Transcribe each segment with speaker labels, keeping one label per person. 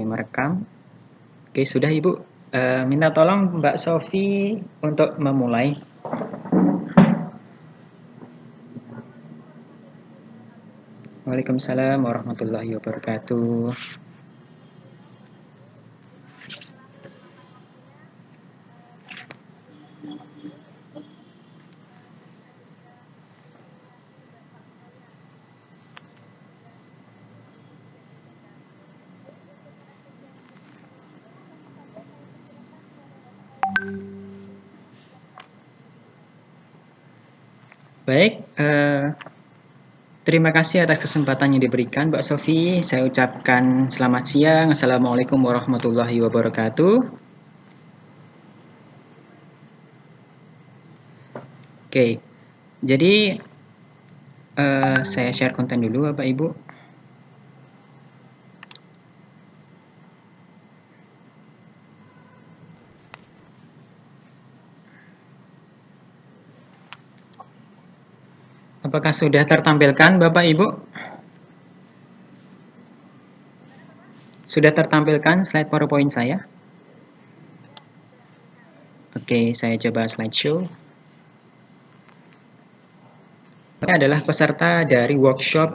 Speaker 1: merekam. Oke, sudah Ibu. Minta tolong Mbak Sofi untuk memulai. Waalaikumsalam warahmatullahi wabarakatuh. Baik, terima kasih atas kesempatan yang diberikan Mbak Sofi. Saya ucapkan selamat siang. Assalamualaikum warahmatullahi wabarakatuh. Oke, jadi saya share konten dulu Bapak Ibu. Apakah sudah tertampilkan Bapak Ibu? Sudah tertampilkan slide PowerPoint saya? Oke, saya coba slideshow. Ini adalah peserta dari workshop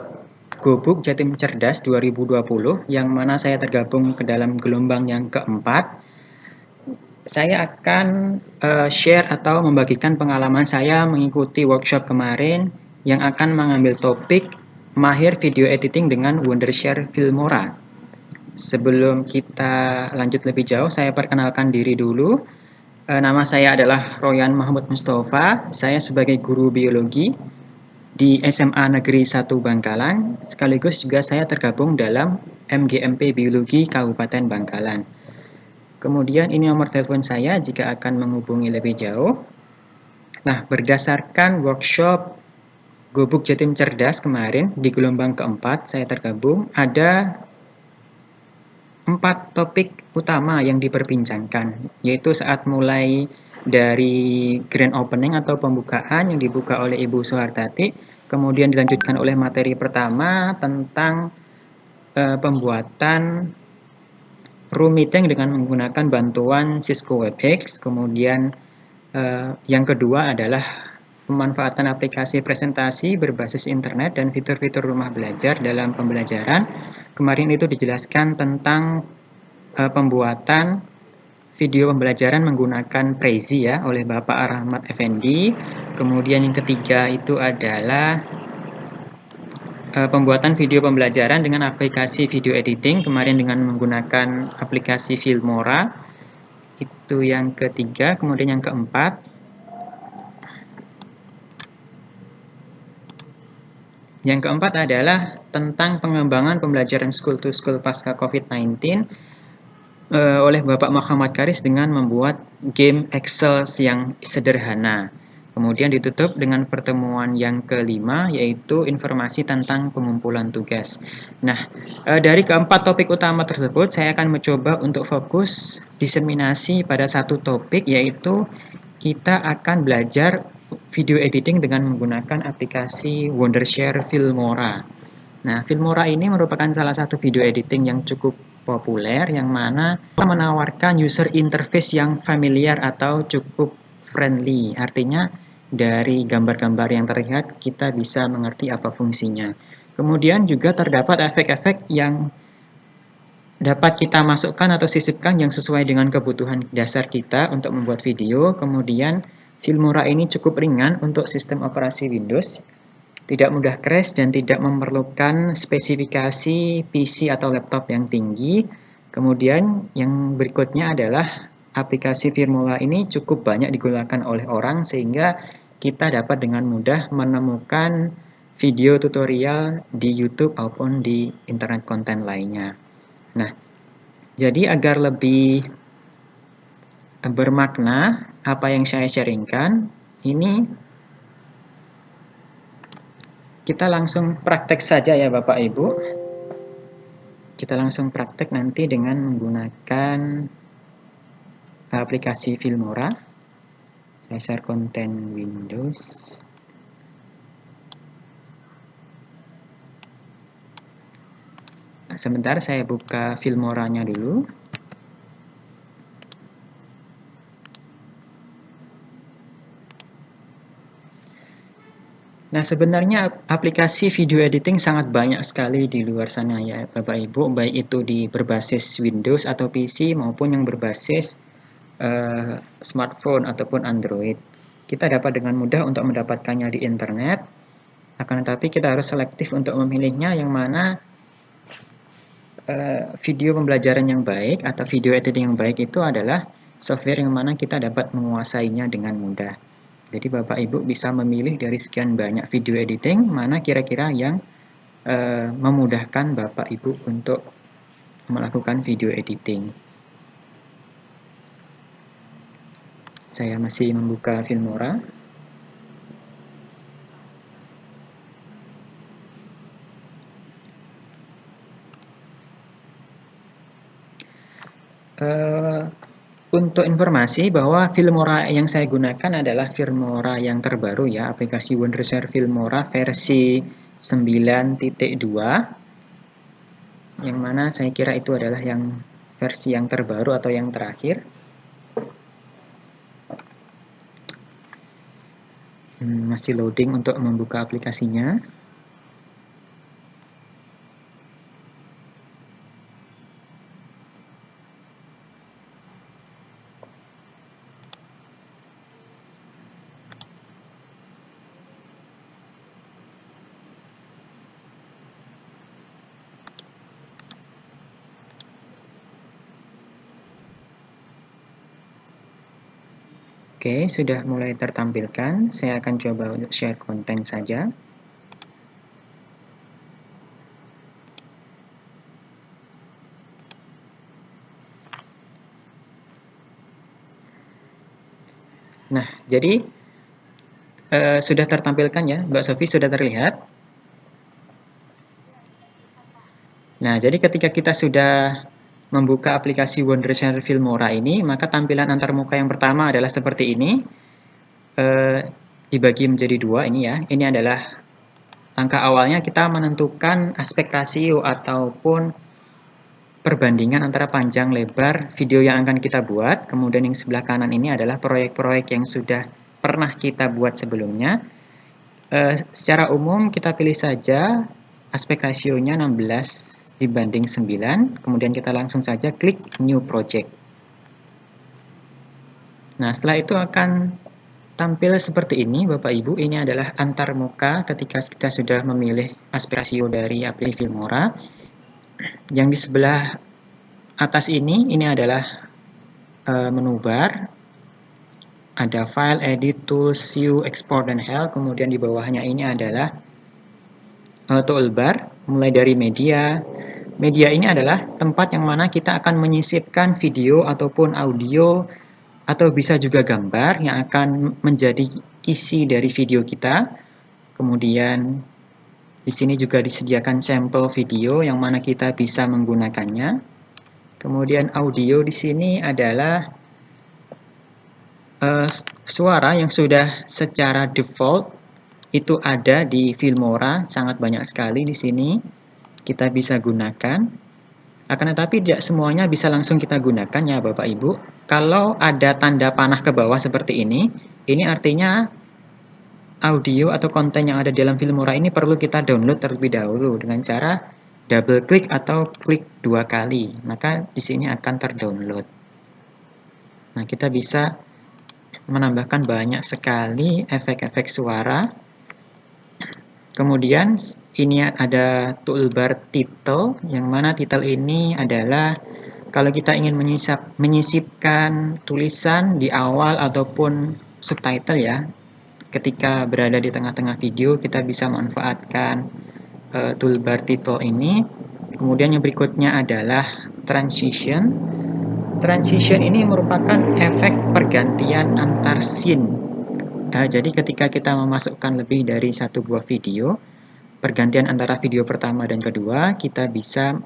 Speaker 1: Gobuk Jatim Cerdas 2020 yang mana saya tergabung ke dalam gelombang yang keempat. Saya akan share atau membagikan pengalaman saya mengikuti workshop kemarin yang akan mengambil topik mahir video editing dengan Wondershare Filmora. Sebelum kita lanjut lebih jauh, saya perkenalkan diri dulu. Nama saya adalah Royan Mahmud Mustafa. Saya sebagai guru biologi di SMA Negeri 1 Bangkalan, sekaligus juga saya tergabung dalam MGMP Biologi Kabupaten Bangkalan. Kemudian ini nomor telepon saya jika akan menghubungi lebih jauh. Nah, berdasarkan workshop Gobuk Jatim Cerdas kemarin di gelombang keempat saya tergabung, ada 4 topik utama yang diperbincangkan, yaitu saat mulai dari grand opening atau pembukaan yang dibuka oleh Ibu Suhartati, kemudian dilanjutkan oleh materi pertama tentang pembuatan room meeting dengan menggunakan bantuan Cisco WebEx. Kemudian yang kedua adalah pemanfaatan aplikasi presentasi berbasis internet dan fitur-fitur rumah belajar dalam pembelajaran. Kemarin itu dijelaskan tentang pembuatan video pembelajaran menggunakan Prezi ya oleh Bapak Rahmat Effendi. Kemudian yang ketiga itu adalah pembuatan video pembelajaran dengan aplikasi video editing kemarin dengan menggunakan aplikasi Filmora. Itu yang ketiga. Kemudian yang keempat, adalah tentang pengembangan pembelajaran school to school pasca COVID-19 oleh Bapak Muhammad Karis dengan membuat game Excel yang sederhana. Kemudian ditutup dengan pertemuan yang kelima, yaitu informasi tentang pengumpulan tugas. Nah, dari keempat topik utama tersebut, saya akan mencoba untuk fokus diseminasi pada satu topik, yaitu kita akan belajar video editing dengan menggunakan aplikasi Wondershare Filmora. Nah, Filmora ini merupakan salah satu video editing yang cukup populer yang mana menawarkan user interface yang familiar atau cukup friendly. Artinya dari gambar-gambar yang terlihat kita bisa mengerti apa fungsinya. Kemudian juga terdapat efek-efek yang dapat kita masukkan atau sisipkan yang sesuai dengan kebutuhan dasar kita untuk membuat video. Kemudian Filmora ini cukup ringan untuk sistem operasi Windows, tidak mudah crash dan tidak memerlukan spesifikasi PC atau laptop yang tinggi. Kemudian yang berikutnya adalah aplikasi Filmora ini cukup banyak digunakan oleh orang sehingga kita dapat dengan mudah menemukan video tutorial di YouTube maupun di internet konten lainnya. Nah, jadi agar lebih bermakna apa yang saya sharingkan, ini kita langsung praktek saja ya Bapak Ibu. Kita langsung praktek nanti dengan menggunakan aplikasi Filmora. Saya share konten Windows. Sebentar, saya buka Filmora-nya dulu. Nah, sebenarnya aplikasi video editing sangat banyak sekali di luar sana ya, Bapak Ibu, baik itu di berbasis Windows atau PC maupun yang berbasis smartphone ataupun Android. Kita dapat dengan mudah untuk mendapatkannya di internet, akan tetapi kita harus selektif untuk memilihnya yang mana video pembelajaran yang baik atau video editing yang baik itu adalah software yang mana kita dapat menguasainya dengan mudah. Jadi Bapak Ibu bisa memilih dari sekian banyak video editing, mana kira-kira yang memudahkan Bapak Ibu untuk melakukan video editing. Saya masih membuka Filmora. Untuk informasi bahwa Filmora yang saya gunakan adalah Filmora yang terbaru ya, aplikasi Wondershare Filmora versi 9.2, yang mana saya kira itu adalah yang versi yang terbaru atau yang terakhir. Masih loading untuk membuka aplikasinya. Oke, sudah mulai tertampilkan. Saya akan coba untuk share konten saja. Nah, jadi sudah tertampilkan ya, Mbak Sofi, sudah terlihat. Nah, jadi ketika kita sudah membuka aplikasi Wondershare Filmora ini, maka tampilan antarmuka yang pertama adalah seperti ini. Dibagi menjadi dua ini ya. Ini adalah langkah awalnya kita menentukan aspek rasio ataupun perbandingan antara panjang lebar video yang akan kita buat. Kemudian yang sebelah kanan ini adalah proyek-proyek yang sudah pernah kita buat sebelumnya. Secara umum kita pilih saja aspek rasionya 16:9, kemudian kita langsung saja klik New Project. Nah, setelah itu akan tampil seperti ini, Bapak Ibu. Ini adalah antarmuka ketika kita sudah memilih aspek rasio dari aplikasi Filmora. Yang di sebelah atas ini adalah menu bar. Ada file, edit, tools, view, export, dan help. Kemudian di bawahnya ini adalah toolbar, mulai dari media. Media ini adalah tempat yang mana kita akan menyisipkan video ataupun audio atau bisa juga gambar yang akan menjadi isi dari video kita. Kemudian di sini juga disediakan sampel video yang mana kita bisa menggunakannya. Kemudian audio di sini adalah suara yang sudah secara default itu ada di Filmora, sangat banyak sekali di sini kita bisa gunakan. Akan tetapi tidak semuanya bisa langsung kita gunakan ya Bapak Ibu. Kalau ada tanda panah ke bawah seperti ini artinya audio atau konten yang ada di dalam Filmora ini perlu kita download terlebih dahulu dengan cara double klik atau klik 2 kali. Maka di sini akan terdownload. Nah, kita bisa menambahkan banyak sekali efek-efek suara. Kemudian ini ada toolbar title, yang mana title ini adalah kalau kita ingin menyisipkan tulisan di awal ataupun subtitle ya. Ketika berada di tengah-tengah video, kita bisa memanfaatkan toolbar title ini. Kemudian yang berikutnya adalah transition. Transition ini merupakan efek pergantian antar scene. Jadi ketika kita memasukkan lebih dari satu buah video, pergantian antara video pertama dan kedua, kita bisa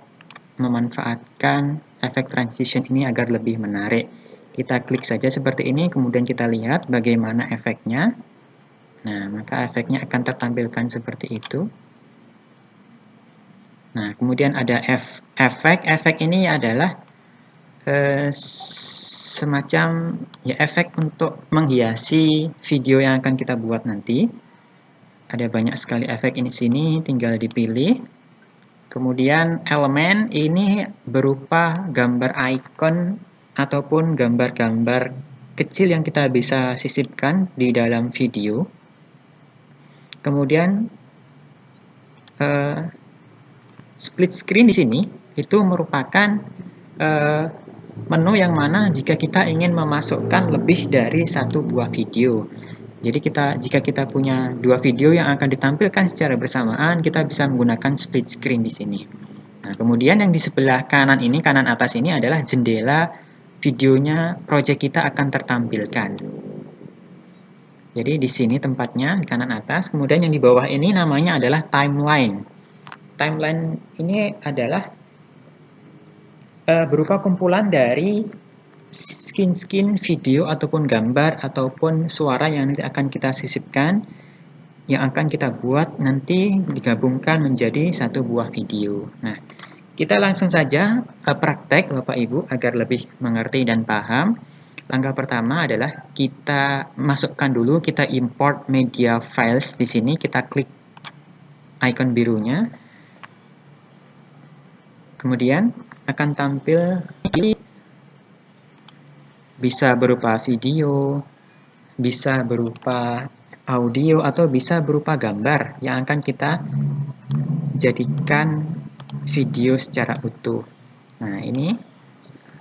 Speaker 1: memanfaatkan efek transition ini agar lebih menarik. Kita klik saja seperti ini, kemudian kita lihat bagaimana efeknya. Nah, maka efeknya akan tertampilkan seperti itu. Nah, kemudian ada efek. Efek ini adalah semacam ya efek untuk menghiasi video yang akan kita buat nanti. Ada banyak sekali efek ini sini, tinggal dipilih. Kemudian elemen ini berupa gambar icon ataupun gambar-gambar kecil yang kita bisa sisipkan di dalam video. Kemudian split screen di sini itu merupakan menu yang mana jika kita ingin memasukkan lebih dari satu buah video. Jadi jika kita punya dua video yang akan ditampilkan secara bersamaan, kita bisa menggunakan split screen di sini. Nah, kemudian yang di sebelah kanan ini, kanan atas ini adalah jendela videonya project kita akan tertampilkan. Jadi di sini tempatnya di kanan atas, kemudian yang di bawah ini namanya adalah timeline. Timeline ini adalah berupa kumpulan dari skin video ataupun gambar ataupun suara yang nanti akan kita sisipkan, yang akan kita buat nanti digabungkan menjadi satu buah video. Nah, kita langsung saja praktek Bapak Ibu agar lebih mengerti dan paham. Langkah pertama adalah kita masukkan dulu, kita import media files di sini, kita klik icon birunya. Kemudian akan tampil bisa berupa video, bisa berupa audio, atau bisa berupa gambar yang akan kita jadikan video secara utuh. Nah, ini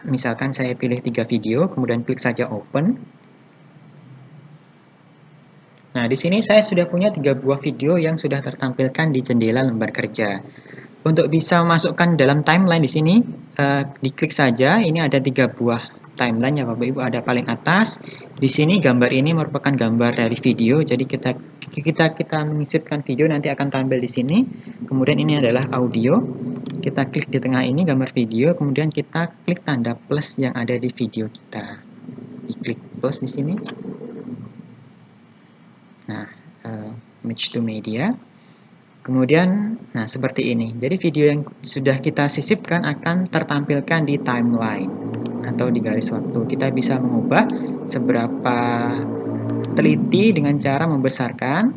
Speaker 1: misalkan saya pilih 3 video, kemudian klik saja open. Nah, di sini saya sudah punya 3 buah video yang sudah tertampilkan di jendela lembar kerja. Untuk bisa masukkan dalam timeline di sini, diklik saja. Ini ada 3 buah timeline ya Bapak Ibu, ada paling atas. Di sini gambar ini merupakan gambar dari video, jadi kita mengisipkan video nanti akan tampil di sini. Kemudian ini adalah audio. Kita klik di tengah ini gambar video, kemudian kita klik tanda plus yang ada di video kita. Diklik plus di sini. Nah, match to media. Kemudian, nah seperti ini. Jadi video yang sudah kita sisipkan akan tertampilkan di timeline atau di garis waktu. Kita bisa mengubah seberapa teliti dengan cara membesarkan.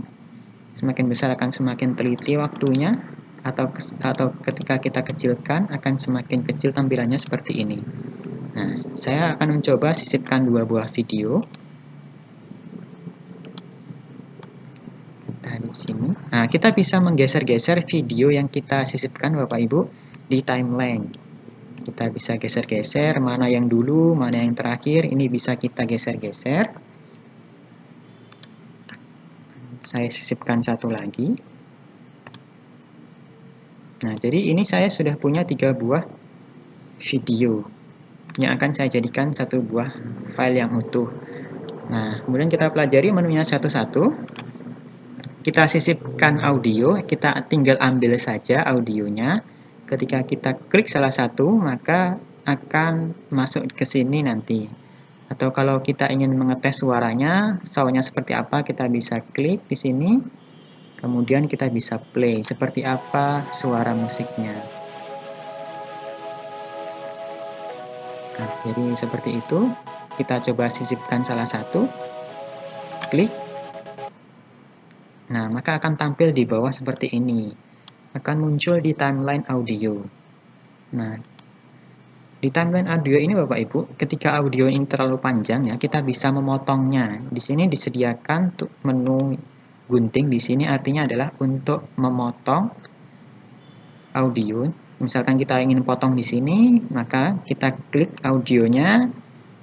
Speaker 1: Semakin besar akan semakin teliti waktunya, atau ketika kita kecilkan akan semakin kecil tampilannya seperti ini. Nah, saya akan mencoba sisipkan 2 buah video. Di sini. Nah, kita bisa menggeser-geser video yang kita sisipkan Bapak Ibu di timeline. Kita bisa geser-geser mana yang dulu, mana yang terakhir. Ini bisa kita geser-geser. Saya sisipkan satu lagi. Nah, jadi ini saya sudah punya 3 buah video yang akan saya jadikan satu buah file yang utuh. Nah, kemudian kita pelajari menunya satu-satu. Kita sisipkan audio, kita tinggal ambil saja audionya. Ketika kita klik salah satu, maka akan masuk ke sini nanti. Atau kalau kita ingin mengetes suaranya, soundnya seperti apa, kita bisa klik di sini. Kemudian kita bisa play, seperti apa suara musiknya. Nah, jadi seperti itu. Kita coba sisipkan salah satu. Klik. Nah, maka akan tampil di bawah seperti ini. Akan muncul di timeline audio. Nah, di timeline audio ini Bapak Ibu, ketika audio ini terlalu panjang ya, kita bisa memotongnya. Di sini disediakan untuk menu gunting di sini, artinya adalah untuk memotong audio. Misalkan kita ingin potong di sini, maka kita klik audionya,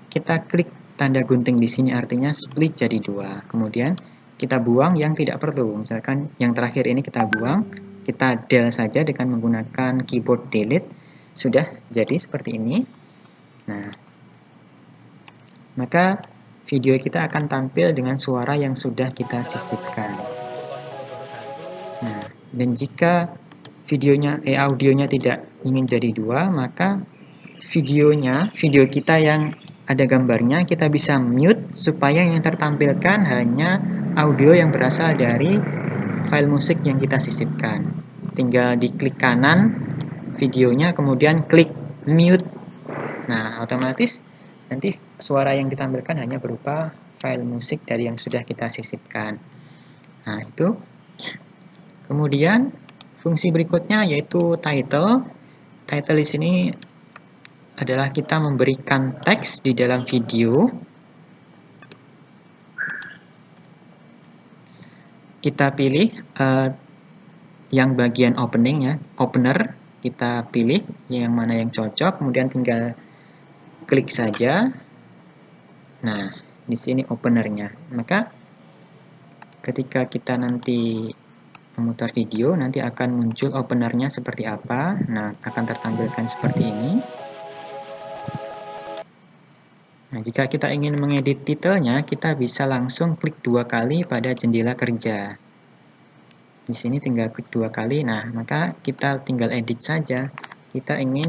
Speaker 1: kita klik tanda gunting di sini, artinya split jadi 2. Kemudian kita buang yang tidak perlu. Misalkan yang terakhir ini kita buang, kita del saja dengan menggunakan keyboard delete. Sudah jadi seperti ini. Nah, maka video kita akan tampil dengan suara yang sudah kita sisipkan. Nah, dan jika audionya tidak ingin jadi 2, maka video kita yang ada gambarnya kita bisa mute supaya yang tertampilkan hanya audio yang berasal dari file musik yang kita sisipkan. tinggal diklik kanan videonya, kemudian klik mute. Nah, otomatis nanti suara yang ditampilkan hanya berupa file musik dari yang sudah kita sisipkan. Nah, itu. Kemudian fungsi berikutnya yaitu title. Title di sini adalah kita memberikan teks di dalam video. Kita pilih yang bagian opening ya, opener. Kita pilih yang mana yang cocok, kemudian tinggal klik saja. Nah, di sini openernya. Maka ketika kita nanti memutar video, nanti akan muncul openernya seperti apa. Nah, akan tertampilkan seperti ini. Nah, jika kita ingin mengedit titelnya, kita bisa langsung klik 2 kali pada jendela kerja. Di sini tinggal klik 2 kali. Nah, maka kita tinggal edit saja. Kita ingin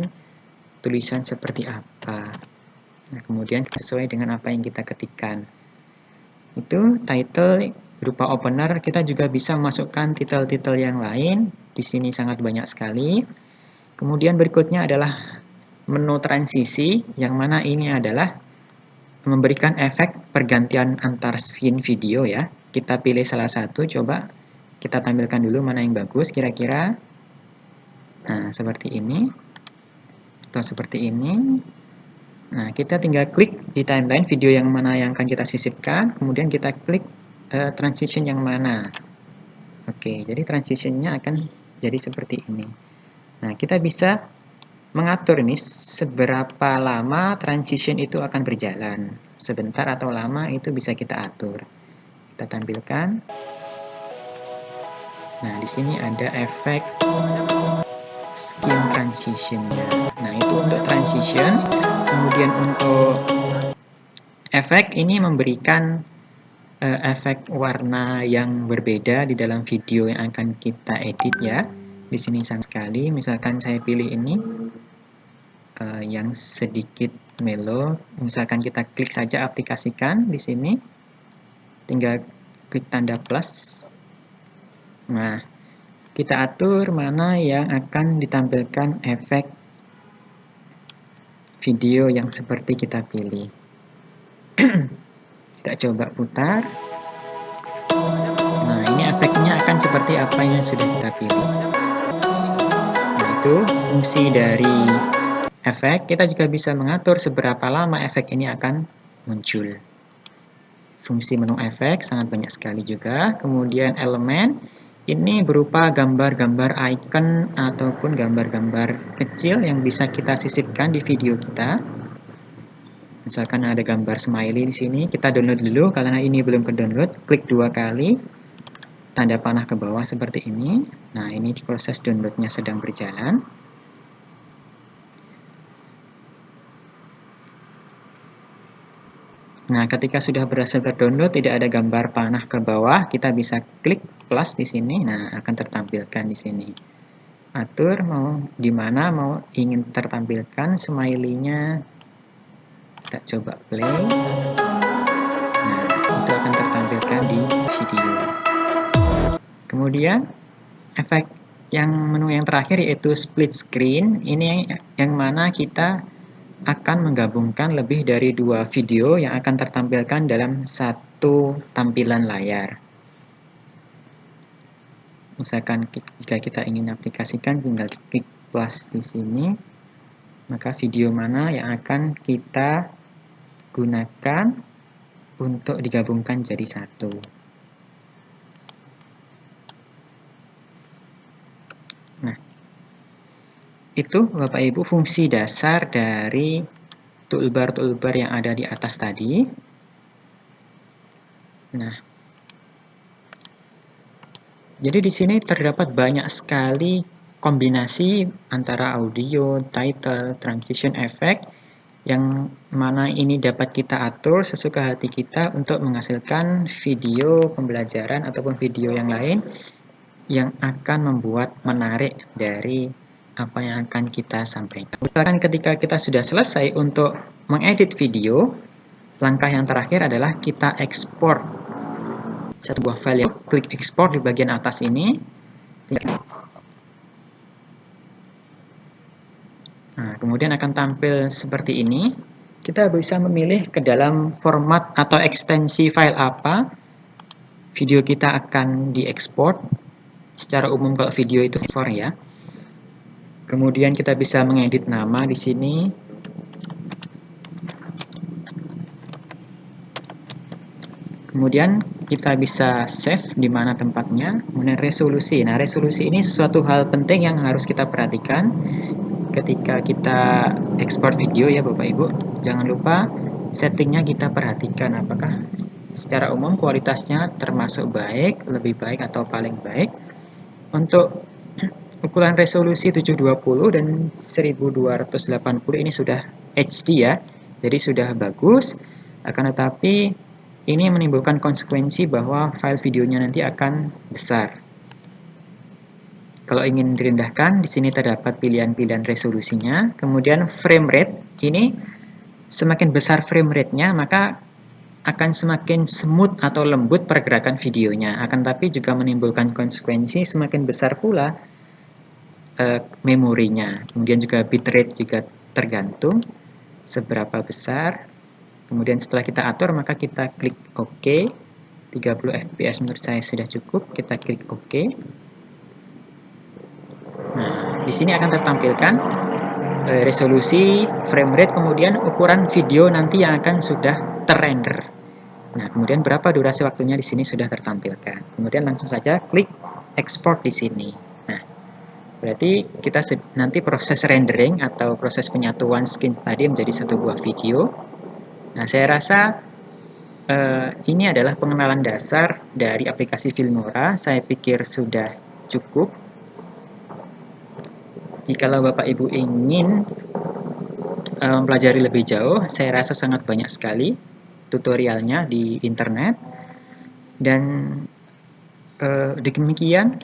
Speaker 1: tulisan seperti apa. Nah, kemudian sesuai dengan apa yang kita ketikkan. Itu title berupa opener. Kita juga bisa masukkan titel-titel yang lain. Di sini sangat banyak sekali. Kemudian berikutnya adalah menu transisi, yang mana ini adalah memberikan efek pergantian antar scene video ya. Kita pilih salah satu, coba kita tampilkan dulu mana yang bagus kira-kira. Nah, seperti ini. Atau seperti ini. Nah, kita tinggal klik di timeline video yang mana yang akan kita sisipkan, kemudian kita klik transition yang mana. Oke, jadi transitionnya akan jadi seperti ini. Nah, kita bisa mengatur ini seberapa lama transition itu akan berjalan. Sebentar atau lama itu bisa kita atur. Kita tampilkan. Nah, di sini ada efek skin transition-nya. Nah, itu untuk transition. Kemudian untuk efek ini memberikan efek warna yang berbeda di dalam video yang akan kita edit ya. Di sini sama sekali. Misalkan saya pilih ini yang sedikit mellow. Misalkan kita klik saja aplikasikan di sini. Tinggal klik tanda plus. Nah, kita atur mana yang akan ditampilkan efek video yang seperti kita pilih. Kita coba putar. Nah, ini efeknya akan seperti apa yang sudah kita pilih. Nah, itu fungsi dari efek. Kita juga bisa mengatur seberapa lama efek ini akan muncul. Fungsi menu efek sangat banyak sekali juga. Kemudian elemen. Ini berupa gambar-gambar icon ataupun gambar-gambar kecil yang bisa kita sisipkan di video kita. Misalkan ada gambar smiley di sini, kita download dulu. Karena ini belum ke-download, klik 2 kali, tanda panah ke bawah seperti ini. Nah, ini proses downloadnya sedang berjalan. Nah, ketika sudah berhasil terdownload, tidak ada gambar panah ke bawah, kita bisa klik plus di sini. Nah, akan tertampilkan di sini. Atur mau di mana mau ingin tertampilkan smiley-nya. Kita coba play. Nah, itu akan tertampilkan di video. Kemudian, efek yang menu yang terakhir yaitu split screen. Ini yang mana kita akan menggabungkan lebih dari 2 video yang akan tertampilkan dalam satu tampilan layar. Misalkan jika kita ingin aplikasikan, tinggal klik plus di sini, maka video mana yang akan kita gunakan untuk digabungkan jadi satu. Nah, itu Bapak Ibu fungsi dasar dari toolbar-toolbar yang ada di atas tadi. Nah, jadi di sini terdapat banyak sekali kombinasi antara audio, title, transition effect, yang mana ini dapat kita atur sesuka hati kita untuk menghasilkan video pembelajaran ataupun video yang lain yang akan membuat menarik dari apa yang akan kita sampaikan. Misalkan ketika kita sudah selesai untuk mengedit video, langkah yang terakhir adalah kita ekspor satu buah file. Klik ekspor di bagian atas ini. Nah, kemudian akan tampil seperti ini. Kita bisa memilih ke dalam format atau ekstensi file apa video kita akan diekspor. Secara umum kalau video itu ekspor ya. Kemudian kita bisa mengedit nama di sini. Kemudian kita bisa save di mana tempatnya. Kemudian resolusi. Nah, resolusi ini sesuatu hal penting yang harus kita perhatikan ketika kita ekspor video ya Bapak Ibu. Jangan lupa settingnya kita perhatikan apakah secara umum kualitasnya termasuk baik, lebih baik atau paling baik. Untuk ukuran resolusi 720 dan 1280 ini sudah HD ya, jadi sudah bagus. Akan tetapi ini menimbulkan konsekuensi bahwa file videonya nanti akan besar. Kalau ingin direndahkan, di sini terdapat pilihan-pilihan resolusinya. Kemudian frame rate, ini semakin besar frame rate-nya, maka akan semakin smooth atau lembut pergerakan videonya. Akan tapi juga menimbulkan konsekuensi semakin besar pula memorinya. Kemudian juga bitrate juga tergantung seberapa besar. Kemudian setelah kita atur, maka kita klik OK. 30 fps menurut saya sudah cukup. Kita klik OK. Nah, di sini akan tertampilkan resolusi, frame rate, kemudian ukuran video nanti yang akan sudah terrender. Nah, kemudian berapa durasi waktunya di sini sudah tertampilkan. Kemudian langsung saja klik export di sini. Nah, berarti kita nanti proses rendering atau proses penyatuan skin tadi menjadi satu buah video. Nah, saya rasa ini adalah pengenalan dasar dari aplikasi Filmora. Saya pikir sudah cukup. Jikalau Bapak Ibu ingin mempelajari lebih jauh, saya rasa sangat banyak sekali tutorialnya di internet. Dan demikian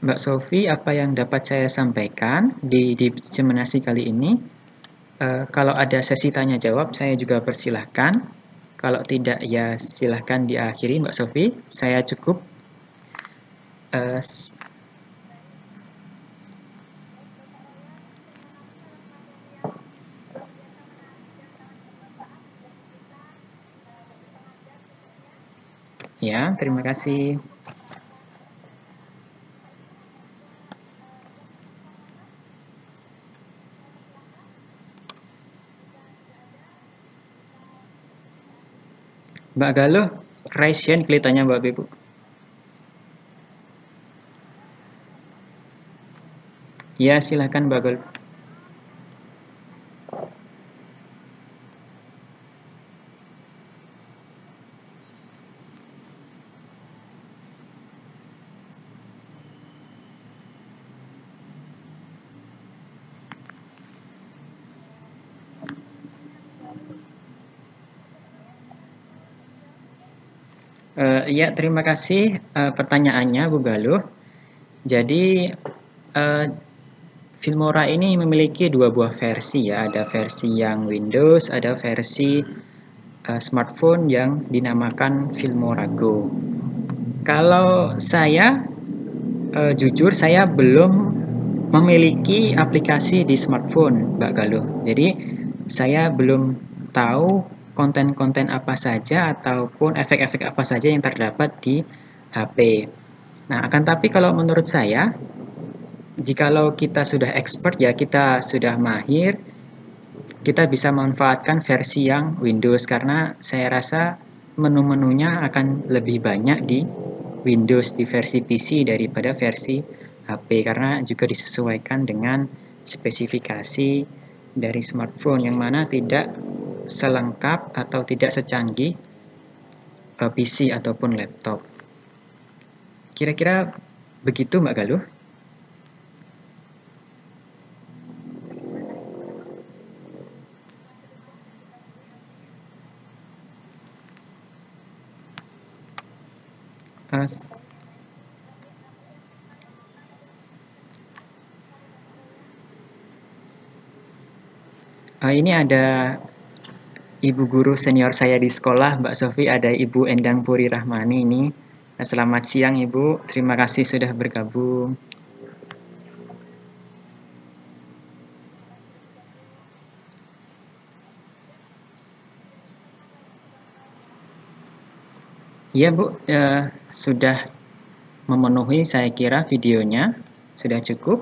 Speaker 1: Mbak Sofi apa yang dapat saya sampaikan di diseminasi kali ini. Kalau ada sesi tanya jawab, saya juga persilahkan. Kalau tidak, ya silahkan diakhiri Mbak Sofi. Saya cukup. Ya, terima kasih. Mbak Galuh, raise hand kelihatannya Mbak Ibu. Ya, silakan Mbak Galuh. Ya, terima kasih pertanyaannya Bu Galuh. Jadi Filmora ini memiliki dua buah versi ya, ada versi yang Windows, ada versi smartphone yang dinamakan Filmora Go. Kalau saya jujur saya belum memiliki aplikasi di smartphone, Mbak Galuh. Jadi saya belum tahu konten-konten apa saja ataupun efek-efek apa saja yang terdapat di HP. Nah, akan tapi kalau menurut saya, jikalau kita sudah expert ya, kita sudah mahir, kita bisa memanfaatkan versi yang Windows karena saya rasa menu-menunya akan lebih banyak di Windows di versi PC daripada versi HP karena juga disesuaikan dengan spesifikasi dari smartphone yang mana tidak selengkap atau tidak secanggih PC ataupun laptop. Kira-kira begitu Mbak Galuh? Ini ada ibu guru senior saya di sekolah, Mbak Sofi, ada Ibu Endang Puri Rahmani ini. Selamat siang Ibu, terima kasih sudah bergabung. Iya Bu, sudah memenuhi saya kira videonya, sudah cukup.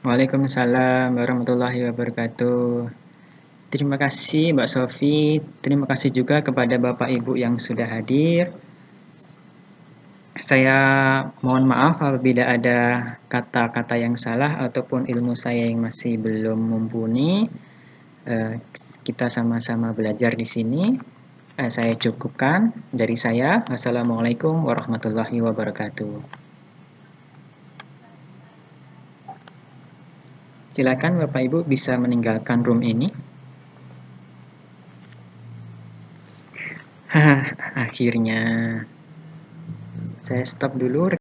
Speaker 1: Waalaikumsalam warahmatullahi wabarakatuh. Terima kasih Mbak Sofi, terima kasih juga kepada Bapak Ibu yang sudah hadir. Saya mohon maaf apabila ada kata-kata yang salah ataupun ilmu saya yang masih belum mumpuni. Kita sama-sama belajar di sini. Saya cukupkan dari saya. Wassalamualaikum warahmatullahi wabarakatuh. Silakan Bapak Ibu bisa meninggalkan room ini. Akhirnya saya stop dulu.